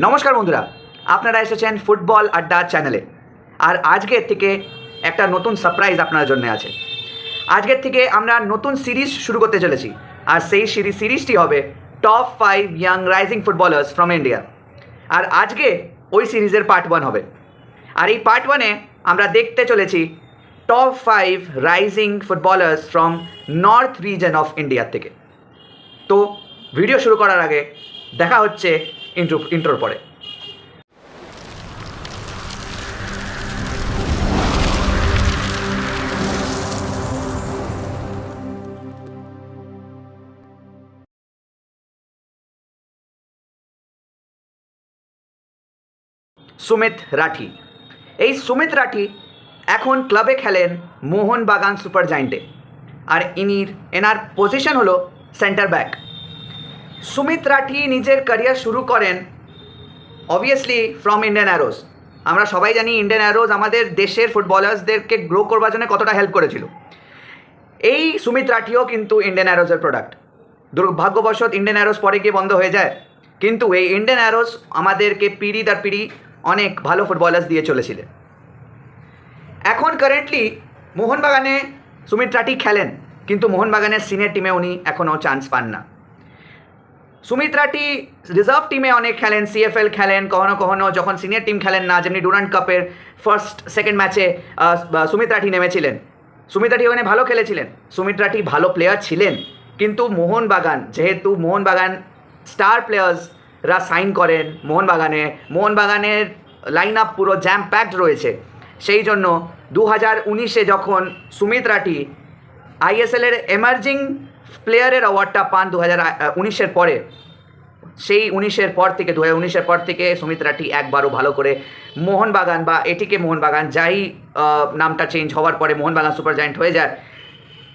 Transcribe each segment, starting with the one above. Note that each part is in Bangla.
নমস্কার বন্ধুরা, আপনারা এসেছেন ফুটবল আড্ডা চ্যানেলে। আর আজকের থেকে একটা নতুন সারপ্রাইজ আপনার জন্য আছে। আজকের থেকে আমরা নতুন সিরিজ শুরু করতে চলেছি, আর সেই সিরিজটি হবে top 5 young rising footballers from India. আর আজকে ওই সিরিজের পার্ট 1 হবে। আর এই পার্ট 1-এ আমরা দেখতে চলেছি top 5 rising footballers from north reason of India থেকে। তো ভিডিও শুরু করার আগে দেখা হচ্ছে ইন্ট্রোর পরে। সুমিত রাঠি। এই সুমিত রাঠি এখন ক্লাবে খেলেন মোহনবাগান সুপার জায়েন্টে, আর এনার পজিশন হলো সেন্টার ব্যাক। সুমিত রাঠি নিজের ক্যারিয়ার শুরু করেন অবভিয়াসলি ফ্রম ইন্ডিয়ান অ্যারোজ। আমরা সবাই জানি ইন্ডিয়ান অ্যারোজ আমাদের দেশের ফুটবলার্সদেরকে গ্রো করবার জন্য কতটা হেল্প করেছিল। এই সুমিত রাঠিও কিন্তু ইন্ডিয়ান অ্যারোজের প্রোডাক্ট। দুর্ভাগ্যবশত ইন্ডিয়ান অ্যারোজ পরে গিয়ে বন্ধ হয়ে যায়, কিন্তু এই ইন্ডিয়ান অ্যারোজ আমাদেরকে পিড়ি দর পিড়ি অনেক ভালো ফুটবলার্স দিয়ে চলেছিলেন। এখন কারেন্টলি মোহনবাগানে সুমিত রাঠি খেলেন, কিন্তু মোহনবাগানের সিনিয়র টিমে উনি এখনও চান্স পান না। সুমিত রাঠি রিজার্ভ টিমে অনেক খেলেন, সিএফএল খেলেন, কখনো কখনো যখন সিনিয়র টিম খেলেন না, যেমনি ডুরান্ট কাপের সেকেন্ড ম্যাচে সুমিত রাঠি নেমেছিলেন। সুমিত রাঠি ওখানে ভালো খেলেছিলেন, সুমিত রাঠি ভালো প্লেয়ার ছিলেন, কিন্তু যেহেতু মোহনবাগান স্টার প্লেয়ার্সরা সাইন করেন মোহনবাগানের লাইন আপ পুরো জ্যাম প্যাকড রয়েছে, সেই জন্য 2019-এ যখন সুমিত রাঠি আইএসএলের এমার্জিং প্লেয়ারের অ্যাওয়ার্ডটা পান 2019-এর পরে, সেই 2019-এর পর থেকে সুমিত রাঠি একবারও ভালো করে মোহনবাগান বা এটিকে মোহনবাগান যাই নামটা চেঞ্জ হওয়ার পরে মোহনবাগান সুপার জায়েন্ট হয়ে যায়,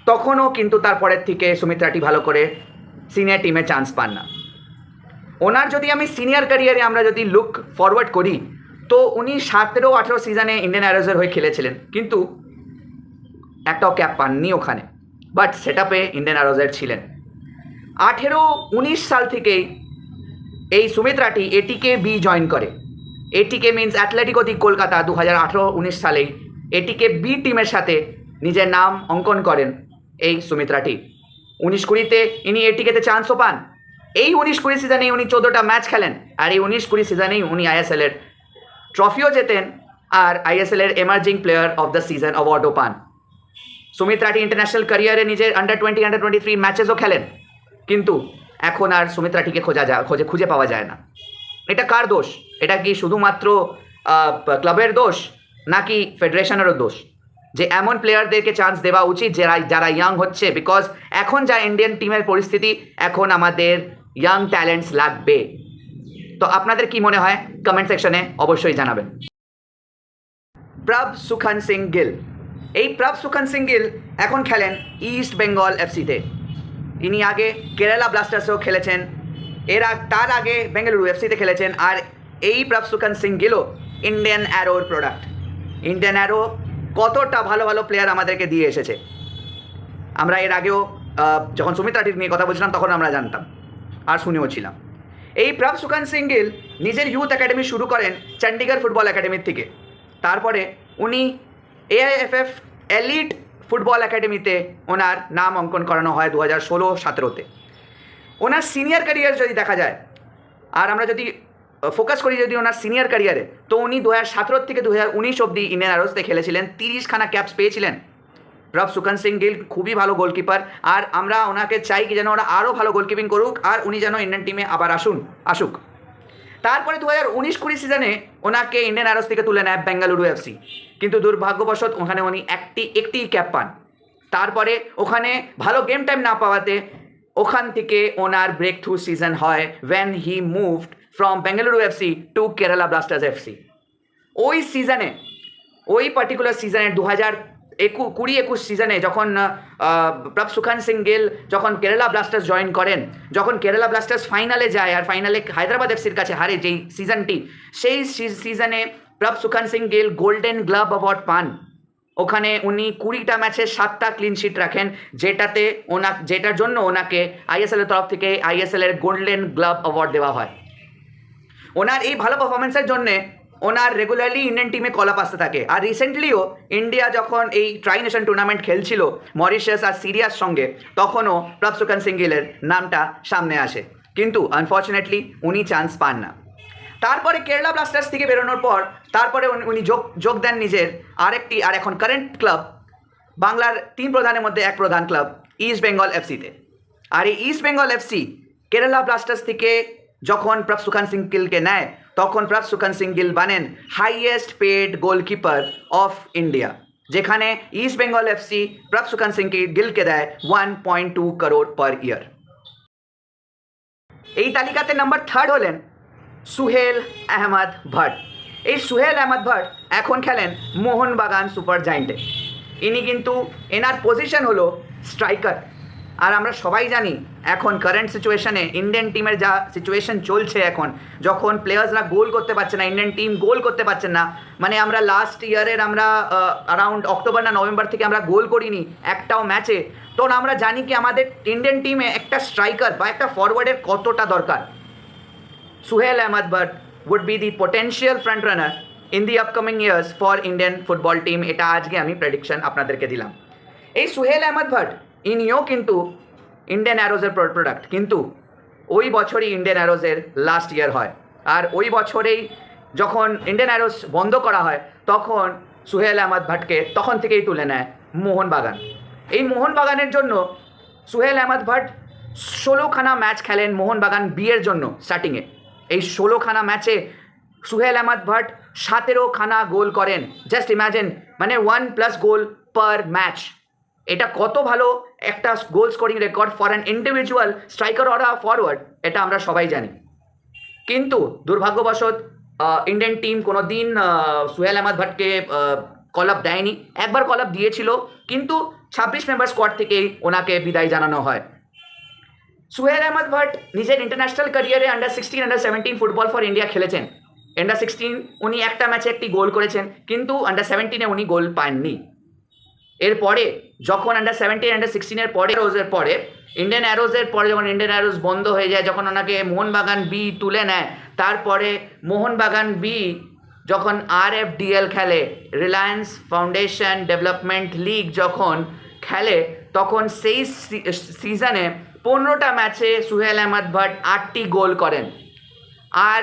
তখনও কিন্তু তারপরের থেকে সুমিত রাঠি ভালো করে সিনিয়র টিমে চান্স পান না। ওনার যদি আমি সিনিয়র ক্যারিয়ারে আমরা যদি লুক ফরওয়ার্ড করি, তো উনি 17-18 সিজনে ইন্ডিয়ান অ্যারোজের হয়ে খেলেছিলেন, কিন্তু একটাও ক্যাপ পাননি ওখানে, বাট সেট আপে ইন্ডিয়ান অ্যারোজের ছিলেন। 18-19 সাল থেকেই এই সুমিত রাঠি এটিকে বি জয়েন করে। এটিকে মিন্স অ্যাথলেটিকো দি কলকাতা 2018-19 সালেই এটিকে বি টিমের সাথে নিজের নাম অঙ্কন করেন এই সুমিত রাঠি। 19-20-তে ইনি এটিকেতে চান্সও পান। এই 19-20 সিজনেই উনি 14টা ম্যাচ খেলেন, আর এই 19-20 সিজনেই উনি আইএসএলের ট্রফিও জেতেন, আর আইএসএলের emerging player of the season অ্যাওয়ার্ডও পান। সুমিত রাঠি ইন্টারন্যাশনাল ক্যারিয়ারে নিজের আন্ডার-20, আন্ডার-23 ম্যাচেসও খেলেন, কিন্তু এখন আর সুমিত রাঠিকে খুঁজে পাওয়া যায় না। এটা কার দোষ? এটা কি শুধুমাত্র ক্লাবের দোষ, নাকি ফেডারেশনেরও দোষ যে এমন প্লেয়ারদেরকে চান্স দেওয়া উচিত যারা ইয়াং হচ্ছে? বিকজ এখন যা ইন্ডিয়ান টিমের পরিস্থিতি, এখন আমাদের ইয়াং ট্যালেন্টস লাগবে। তো আপনাদের কি মনে হয় কমেন্ট সেকশনে অবশ্যই জানাবেন। প্রভ সুখান সিং গিল। এই প্রভ সুখান সিং গিল এখন খেলেন ইস্ট বেঙ্গল এফসিতে। ইনি আগে কেরালা ব্লাস্টার্সেও খেলেছেন, তার আগে বেঙ্গালুরু এফসিতে খেলেছেন। আর এই প্রভ সুখান সিং গিলও ইন্ডিয়ান অ্যারোর প্রোডাক্ট। ইন্ডিয়ান অ্যারো কতটা ভালো ভালো প্লেয়ার আমাদেরকে দিয়ে এসেছে, আমরা এর আগেও যখন সুমিত রাঠির নিয়ে কথা বলছিলাম তখন আমরা জানতাম আর শুনেও ছিলাম। এই প্রভ সুখান সিং গিল নিজের ইউথ একাডেমি শুরু করেন চণ্ডীগড় ফুটবল একাডেমির থেকে। তারপরে উনি এআইএফএফ এলিট ফুটবল একাডেমিতে ওনার নাম অঙ্কন করানো হয় 2016-17-তে। ওনার সিনিয়র ক্যারিয়ার যদি দেখা যায়, আর আমরা যদি ফোকাস করি যদি ওনার সিনিয়র ক্যারিয়ারে, তো উনি 2017 থেকে 2019 অবধি ইন্ডিয়ান অ্যারোজতে খেলেছিলেন, 30খানা ক্যাপস পেয়েছিলেন। প্রভ সুখান সিং গিল খুবই ভালো গোলকিপার, আর আমরা ওনাকে চাই কি যেন ওরা আরও ভালো গোলকিপিং করুক, আর উনি যেন ইন্ডিয়ান টিমে আবার আসুক। তারপরে 2019-20 সিজনে ওনাকে ইন্ডিয়ান অ্যারোজ থেকে তুলে নেয় বেঙ্গালুরু এফসি, কিন্তু দুর্ভাগ্যবশত ওখানে উনি একটি ক্যাপ পান। তারপরে ওখানে ভালো গেম টাইম না পাওয়াতে ওখান থেকে ওনার ব্রেক থ্রু সিজন হয় when he moved from Bengaluru FC to Kerala Blasters FC. ওই পার্টিকুলার সিজনে 2020-21 সিজনে যখন প্রভ সুখান সিং গিল যখন কেরালা ব্লাস্টার্স জয়েন করেন, যখন কেরালা ব্লাস্টার্স ফাইনালে যায় আর ফাইনালে হায়দ্রাবাদ এফসির কাছে হারে যেই সিজনটি, সেই সিজনে Prabhsukhan Singh Gill golden glove award পান। ওখানে উনি 20টা ম্যাচে 7টা ক্লিন শিট রাখেন, যেটার জন্য ওনাকে আইএসএলের তরফ থেকে আইএসএলের গোল্ডেন গ্লাভ অ্যাওয়ার্ড দেওয়া হয়। ওনার এই ভালো পারফরমেন্সের জন্যে ওনার রেগুলারলি ইন্ডিয়ান টিমে কল আপ আসতে থাকে। আর রিসেন্টলিও ইন্ডিয়া যখন এই ট্রাই নেশন টুর্নামেন্ট খেলছিল মরিশাস আর সিরিয়ার সঙ্গে, তখনও প্রভসুখান সিং গিলের নামটা সামনে আসে, কিন্তু আনফর্চুনেটলি উনি চান্স পান না। তারপরে কেরালা ব্লাস্টার্স থেকে বেরোনোর পর তারপরে উনি যোগ দেন নিজের আর এখন কারেন্ট ক্লাব, বাংলার 3 প্রধানের মধ্যে এক প্রধান ক্লাব ইস্ট বেঙ্গল এফসিতে। আর এই East Bengal FC Kerala Blasters থেকে যখন প্রভসুখান সিং গিলকে নেয়, তখন প্রভসুখান সিং গিল বানেন highest paid goalkeeper of India, যেখানে ইস্ট বেঙ্গল এফসি প্রভসুখান সিং গিলকে দেয় 1.2 করোড় পার ইয়ার। এই তালিকাতে নাম্বার 3 হলেন সুহেল আহমদ ভাট। এই সুহেল আহমদ ভাট এখন খেলেন মোহনবাগান সুপার জায়েন্টে। ইনি কিন্তু এনার পজিশন হলো স্ট্রাইকার। আর আমরা সবাই জানি এখন কারেন্ট সিচুয়েশনে ইন্ডিয়ান টিমের যা সিচুয়েশন চলছে, এখন যখন প্লেয়ার্সরা গোল করতে পারছে না, ইন্ডিয়ান টিম গোল করতে পারছেন না, মানে আমরা লাস্ট ইয়ারের আমরা অ্যারাউন্ড অক্টোবর না নভেম্বর থেকে আমরা গোল করিনি একটাও ম্যাচে। তো আমরা জানি কি আমাদের ইন্ডিয়ান টিমে একটা স্ট্রাইকার বা একটা ফরওয়ার্ডের কতটা দরকার। Suhel Ahmad Bhatt would be the potential front runner in the upcoming years for Indian football team। এটা আজকে আমি প্রেডিকশন আপনাদেরকে দিলাম। এই সুহেল আহমদ ভাট ইনিও কিন্তু ইন্ডিয়ান অ্যারোজের প্রোডাক্ট, কিন্তু ওই বছরই ইন্ডিয়ান অ্যারোজের লাস্ট ইয়ার হয়। আর ওই বছরেই যখন ইন্ডিয়ান অ্যারোজ বন্ধ করা হয়, তখন সুহেল আহমদ ভাটকে তখন থেকেই তুলে নেয় মোহনবাগান। এই মোহনবাগানের জন্য সুহেল আহমদ ভাট 16খানা ম্যাচ খেলেন মোহনবাগান বিয়ের জন্য স্টার্টিংয়ে। এই 16খানা ম্যাচে সুহেল আহমদ ভাট 17খানা গোল করেন। জাস্ট ইম্যাজিন, মানে 1+ গোল পার ম্যাচ। এটা কত ভালো একটা goal scoring record for an individual striker or a forward, এটা আমরা সবাই জানি। কিন্তু দুর্ভাগ্যবশত ইন্ডিয়ান টিম কোনো দিন সুহেল আহমদ ভাটকে কল আপ দেয়নি। একবার কল আপ দিয়েছিল, কিন্তু 26 মেম্বার স্কোয়াড থেকেই ওনাকে বিদায় জানানো হয়। সুহেল আহমদ ভাট নিজের ইন্টারন্যাশনাল ক্যারিয়ারে আন্ডার-16, আন্ডার-17 ফুটবল ফর ইন্ডিয়া খেলেছেন। আন্ডার-16 উনি একটা ম্যাচে একটি গোল করেছেন, কিন্তু আন্ডার-17-এ উনি গোল পাননি। এরপরে যখন আন্ডার-17, আন্ডার-16-এর পরে ইন্ডিয়ান অ্যারোজের পরে যখন ইন্ডিয়ান অ্যারোজ বন্ধ হয়ে যায়, যখন ওনাকে মোহনবাগান বি তুলে নেয়, তারপরে মোহনবাগান বি যখন RFDL খেলে, রিলায়েন্স ফাউন্ডেশন ডেভেলপমেন্ট লিগ যখন খেলে, তখন সেই সিজনে 15টা ম্যাচে সুহেল আহমদ ভাট 8টি গোল করেন। আর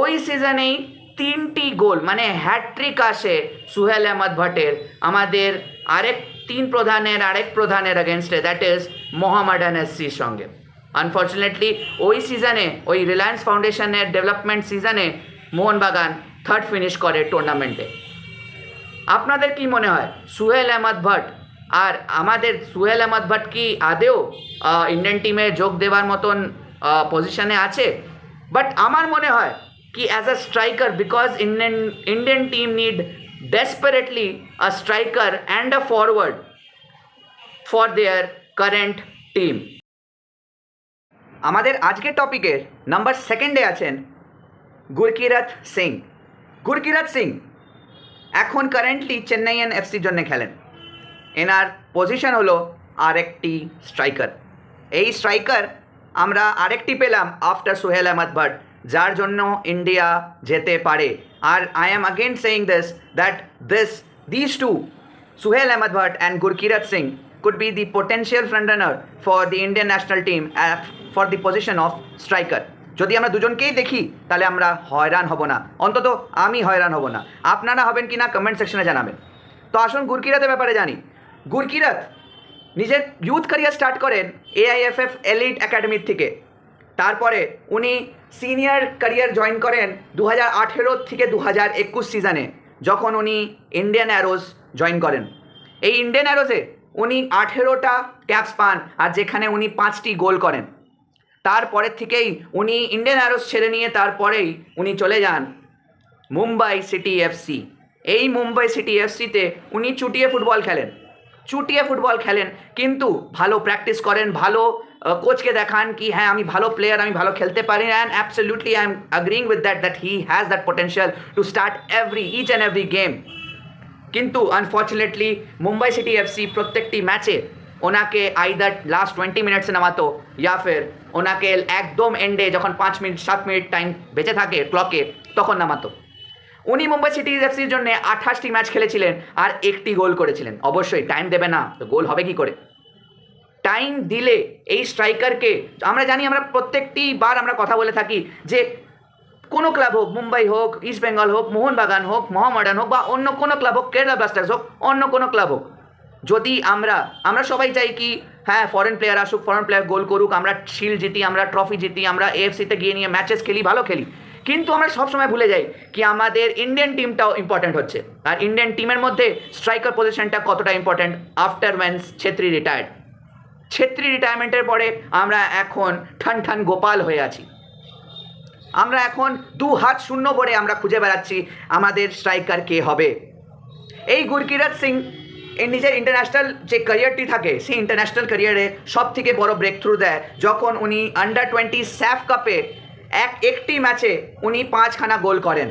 ওই সিজনেই 3টি গোল, মানে হ্যাট্রিক আসে সুহেল আহমদ ভাটের আমাদের আরেক প্রধানের এগেনস্টে, দ্যাট ইজ মোহামেডান এসসির সঙ্গে। আনফর্চুনেটলি ওই সিজনে, ওই রিলায়েন্স ফাউন্ডেশনের ডেভেলপমেন্ট সিজনে মোহনবাগান 3rd ফিনিশ করে টুর্নামেন্টে। আপনাদের কি মনে হয় সুহেল আহমদ ভাট আর আমাদের সুহেল আহমদ ভাট কি আদেও ইন্ডিয়ান টিমে যোগ দেওয়ার মতন পজিশনে আছে? বাট আমার মনে হয় কি as a striker, because Indian team need desperately a striker and a forward for their current team. আমাদের আজকের টপিকের নাম্বার 2 আছেন গুরকিরত সিং। গুরকিরত সিং এখন কারেন্টলি চেন্নাইয়ান এফসির জন্য খেলেন। এনার পজিশন হলো আরেকটি স্ট্রাইকার। এই স্ট্রাইকার আমরা আরেকটি পেলাম আফটার সুহেল আহমদ ভাট, যার জন্য ইন্ডিয়া যেতে পারে। আর I am again saying that these two, Suhail Ahmed Bhatt and Gurkirat Singh, could be the potential frontrunner for the Indian national team for the position of striker. যদি আমরা দুজনকেই দেখি তাহলে আমরা হয়রান হব না, অন্তত আমি হয়রান হব না। আপনারা হবেন কি না কমেন্ট সেকশনে জানাবেন। তো আসুন গুরকিরাতের ব্যাপারে জানি। গুরকিরাত নিজের ইউথ ক্যারিয়ার স্টার্ট করেন AIFF এলিট একাডেমির থেকে। তারপরে উনি সিনিয়র ক্যারিয়ার জয়েন করেন 2018 থেকে 2021 সিজনে, যখন উনি ইন্ডিয়ান অ্যারোজ জয়েন করেন। এই ইন্ডিয়ান অ্যারোজে উনি 18টা ক্যাপস পান, আর যেখানে উনি 5টি গোল করেন। তারপরের থেকেই উনি ইন্ডিয়ান অ্যারোজ ছেড়ে নিয়ে তারপরেই উনি চলে যান মুম্বাই সিটি এফসি। এই মুম্বাই সিটি এফসিতে উনি চুটিয়ে ফুটবল খেলেন, কিন্তু ভালো প্র্যাকটিস করেন, ভালো কোচকে দেখান কি হ্যাঁ আমি ভালো প্লেয়ার, আমি ভালো খেলতে পারি। And absolutely I am agreeing with that he has that potential to start each and every game. কিন্তু আনফর্চুনেটলি মুম্বাই সিটি এফসি প্রত্যেকটি ম্যাচে ওনাকে আইদার লাস্ট 20 মিনিটসে নামাতো, ইয়া ফের ওনাকে একদম এন্ডে যখন 5 মিনিট 7 মিনিট টাইম বেঁচে থাকে ক্লকে তখন নামাতো। উনি মুম্বাই সিটি এফসির জন্য 28টি ম্যাচ খেলেছিলেন আর 1টি গোল করেছিলেন। অবশ্যই টাইম দেবে না তো গোল হবে কি করে? টাইম দিলে এই স্ট্রাইকারকে আমরা জানি, আমরা প্রত্যেকটি বার আমরা কথা বলে থাকি যে কোনো ক্লাব হোক, মুম্বাই হোক, ইস্ট বেঙ্গল হোক, মোহনবাগান হোক, মোহামেডান হোক বা অন্য কোনো ক্লাব হোক, কেরালা ব্লাস্টার্স হোক, অন্য কোনো ক্লাব হোক, যদি আমরা সবাই চাই কি হ্যাঁ ফরেন প্লেয়ার আসুক, ফরেন প্লেয়ার গোল করুক, আমরা শিল্ড জিতি, আমরা ট্রফি জিতি, আমরা এএফসিতে গিয়ে নিয়ে ম্যাচেস খেলি, ভালো খেলি, কিন্তু আমরা সবসময় ভুলে যাই কি আমাদের ইন্ডিয়ান টিমটাও ইম্পর্ট্যান্ট হচ্ছে। আর ইন্ডিয়ান টিমের মধ্যে স্ট্রাইকার পজিশনটা কতটা important after when Chhetri retired. Chhetri রিটায়ারমেন্টের পরে আমরা এখন ঠান ঠান গোপাল হয়ে আছি। আমরা এখন 2 হাত শূন্য ভরে আমরা খুঁজে বেড়াচ্ছি আমাদের স্ট্রাইকার কে হবে। এই গুরকিরত সিং এই নিজের ইন্টারন্যাশনাল যে ক্যারিয়ারটি থাকে সেই ইন্টারন্যাশনাল ক্যারিয়ারে সব থেকে বড় ব্রেক থ্রু দেয় যখন উনি আন্ডার-20 স্যাফ কাপে একটি ম্যাচে উনি 5খানা গোল করেন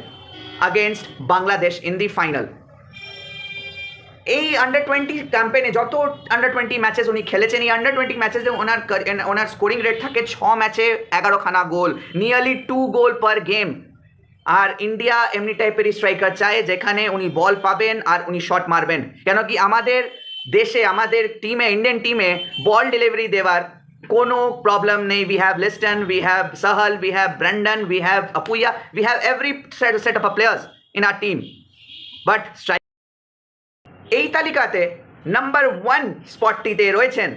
against Bangladesh in the final. এই আন্ডার-20 ক্যাম্পেনে যত আন্ডার-20 ম্যাচেস উনি খেলেছেন, এই আন্ডার-20 ম্যাচেসে ওনার স্কোরিং রেট থাকে 6 ম্যাচে 11খানা গোল, নিয়ারলি 2 গোল পার গেম। আর ইন্ডিয়া এমনি টাইপেরই স্ট্রাইকার চায় যেখানে উনি বল পাবেন আর উনি শট মারবেন। কেন কি আমাদের দেশে, আমাদের টিমে, ইন্ডিয়ান টিমে বল ডেলিভারি দেওয়ার কোনো প্রবলেম নেই। We have Liston, we have Sahal, we have Brandon, we have Apuia, we have every set of players in our team. But এই তালিকাতে নাম্বার 1 স্পটটিতে রয়েছেন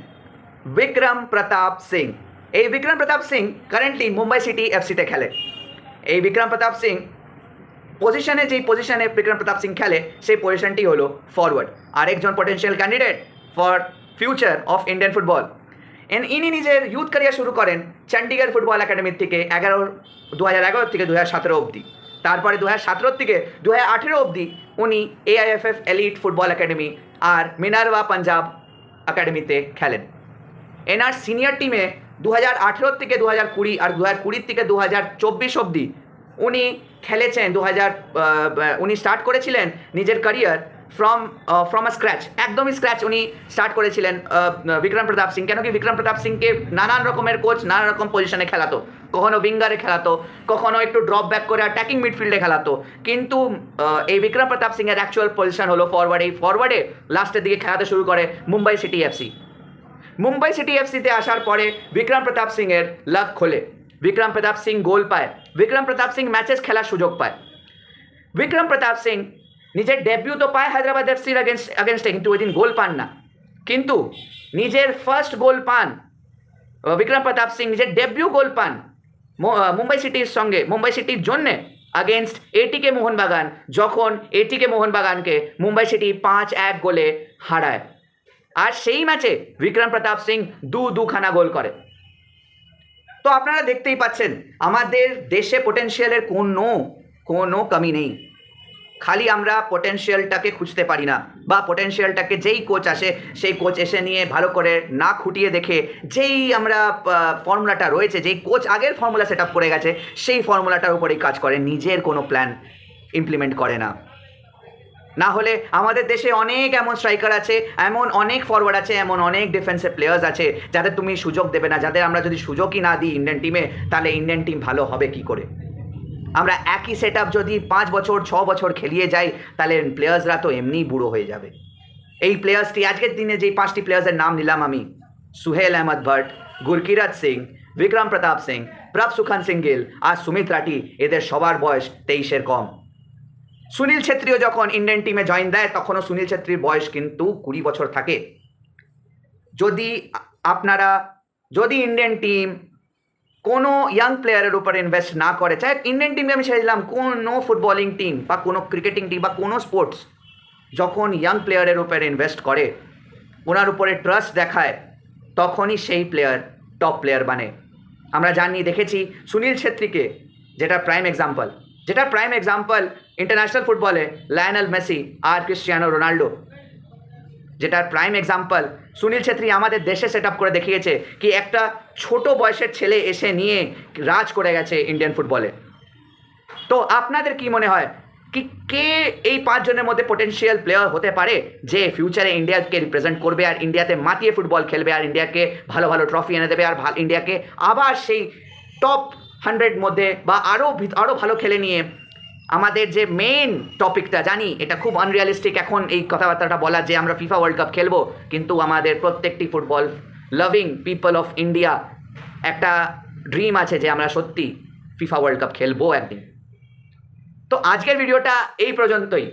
বিক্রম প্রতাপ সিং। এই বিক্রম প্রতাপ সিং কারেন্টলি মুম্বাই সিটি এফসিতে খেলে। এই বিক্রম প্রতাপ সিং যেই পজিশনে বিক্রম প্রতাপ সিং খেলে সেই পজিশনটি হলো ফরওয়ার্ড। আরেকজন potential candidate for future of Indian football. ইনি নিজের ইউথ ক্যারিয়ার শুরু করেন চণ্ডীগড় ফুটবল একাডেমির থেকে 2011 থেকে 2017 অবধি। তারপরে 2017 থেকে 2018 অবধি উনি AIFF এলিট ফুটবল একাডেমি আর মিনার্ভা পাঞ্জাব একাডেমিতে খেলেন। এনার সিনিয়র টিমে 2018 থেকে 2020 আর 2020 থেকে 2024 অবধি উনি খেলেছেন। উনি স্টার্ট করেছিলেন নিজের ক্যারিয়ার ফ্রম আ স্ক্র্যাচ, একদমই স্ক্র্যাচ উনি স্টার্ট করেছিলেন বিক্রম প্রতাপ সিং। কেন কি বিক্রম প্রতাপ সিংকে নানান রকমের কোচ নানা রকম পজিশনে খেলাতো, কখনো উইঙ্গারে খেলাতো, কখনো একটু ড্রপ ব্যাক করে অ্যাটাকিং মিডফিল্ডে খেলাতো, কিন্তু এই বিক্রম প্রতাপ সিংয়ের অ্যাকচুয়াল পজিশন হলো ফরওয়ার্ড। এই ফরওয়ার্ডে লাস্টের দিকে খেলাতে শুরু করে Mumbai City FC. Mumbai City এফসিতে আসার পরে বিক্রম প্রতাপ সিংয়ের লাক খোলে, বিক্রম প্রতাপ সিং গোল পায়, বিক্রম প্রতাপ সিং ম্যাচেস খেলার সুযোগ পায়। বিক্রম প্রতাপ সিং নিজের ডেবিউ তো পায় হায়দ্রাবাদ এফসির আগেনস্টে, কিন্তু ওই দিন গোল পান না। কিন্তু নিজের ফার্স্ট গোল পান বিক্রম প্রতাপ সিং, নিজের ডেবিউ গোল পান মুম্বাই সিটির সঙ্গে, মুম্বাই সিটির জন্যে আগেনস্ট এটিকে মোহনবাগান, যখন এটিকে মোহনবাগানকে মুম্বাই সিটি 5-1 গোলে হারায়। আর সেই ম্যাচে বিক্রম প্রতাপ সিং 2খানা গোল করে। তো আপনারা দেখতেই পাচ্ছেন আমাদের দেশে পোটেনশিয়ালের কোনো কমি নেই। খালি আমরা পোটেনশিয়ালটাকে খুঁজতে পারি না, বা পোটেনশিয়ালটাকে যেই কোচ আসে সেই কোচ এসে নিয়ে ভালো করে না খুঁটিয়ে দেখে যেই আমরা ফর্মুলাটা রয়েছে, যেই কোচ আগের ফর্মুলা সেট আপ করে গেছে সেই ফর্মুলাটার উপরেই কাজ করে, নিজের কোনো প্ল্যান ইমপ্লিমেন্ট করে না। না হলে আমাদের দেশে অনেক এমন স্ট্রাইকার আছে, এমন অনেক ফরওয়ার্ড আছে, এমন অনেক ডিফেন্সিভ প্লেয়ার্স আছে যাদের তুমি সুযোগ দেবে না, যাদের আমরা যদি সুযোগই না দিই ইন্ডিয়ান টিমে, তাহলে ইন্ডিয়ান টিম ভালো হবে কি করে? আমরা একই সেট আপ যদি 5 বছর 6 বছর খেলিয়ে যাই তাহলে প্লেয়ার্সরা তো এমনিই বুড়ো হয়ে যাবে। এই প্লেয়ার্সটি আজকের দিনে যেই 5টি প্লেয়ার্সের নাম নিলাম আমি, সুহেল আহমদ ভট্ট, গুরকিরত সিং, বিক্রম প্রতাপ সিং, প্রভ সুখান সিং গিল আর সুমিত রাঠি, এদের সবার বয়স 23-এর কম। সুনীল ছেত্রীও যখন ইন্ডিয়ান টিমে জয়েন দেয় তখনও সুনীল ছেত্রীর বয়স কিন্তু 20 বছর থাকে। যদি ইন্ডিয়ান টিম কোনো ইয়াং প্লেয়ারের উপর ইনভেস্ট না করে, চাই ইন্ডিয়ান টিমকে আমি ছেড়ে দিলাম, কোনো ফুটবলিং টিম বা কোনো ক্রিকেটিং টিম বা কোনো স্পোর্টস যখন ইয়াং প্লেয়ারের উপর ইনভেস্ট করে, ওনার উপরে ট্রাস্ট দেখায়, তখনই সেই প্লেয়ার টপ প্লেয়ার বানে। আমরা দেখেছি সুনীল ছেত্রীকে, যেটা প্রাইম এক্সাম্পল ইন্টারন্যাশনাল ফুটবলে লায়নেল মেসি আর ক্রিস্টিয়ানো রোনাল্ডো, যেটার প্রাইম এক্সাম্পল সুনীল ছেত্রী আমাদের দেশে সেট আপ করে দেখিয়েছে কি একটা ছোট বয়সের ছেলে এসে নিয়ে রাজ করে গেছে ইন্ডিয়ান ফুটবলে। তো আপনাদের কি মনে হয় কি কে এই 5 জনের মধ্যে পোটেনশিয়াল প্লেয়ার হতে পারে যে ফিউচারে ইন্ডিয়াকে রিপ্রেজেন্ট করবে আর ইন্ডিয়াতে মাতিয়ে ফুটবল খেলবে আর ইন্ডিয়াকে ভালো ভালো ট্রফি এনে দেবে আর ইন্ডিয়াকে আবার সেই টপ 100 মধ্যে বা আরও ভালো খেলে নিয়ে আমাদের যে মেন টপিকটা জানি এটা খুব আনরিয়ালিস্টিক এখন এই কথাবার্তাটা বলা যে আমরা ফিফা ওয়ার্ল্ড কাপ খেলবো, কিন্তু আমাদের প্রত্যেকটি football loving people of India একটা ড্রিম আছে যে আমরা সত্যি ফিফা ওয়ার্ল্ড কাপ খেলবো একদিন। তো আজকের ভিডিওটা এই পর্যন্তই।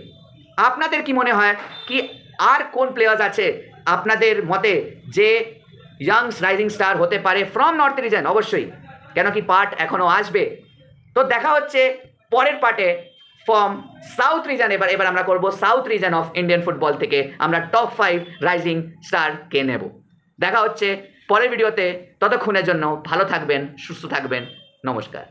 আপনাদের কি মনে হয় কি আর কোন প্লেয়ার্স আছে আপনাদের মতে যে ইয়াংস রাইজিং স্টার হতে পারে ফ্রম নর্থ রিজন? অবশ্যই, কেন কি পার্ট এখনও আসবে। তো দেখা হচ্ছে পরের পার্টে ফ্রম সাউথ রিজন। এবার আমরা করব south reason of Indian football থেকে আমরা টপ 5 রাইজিং স্টার কে নেব। দেখা হচ্ছে পরের ভিডিওতে। ততক্ষণের জন্য ভালো থাকবেন, সুস্থ থাকবেন। নমস্কার।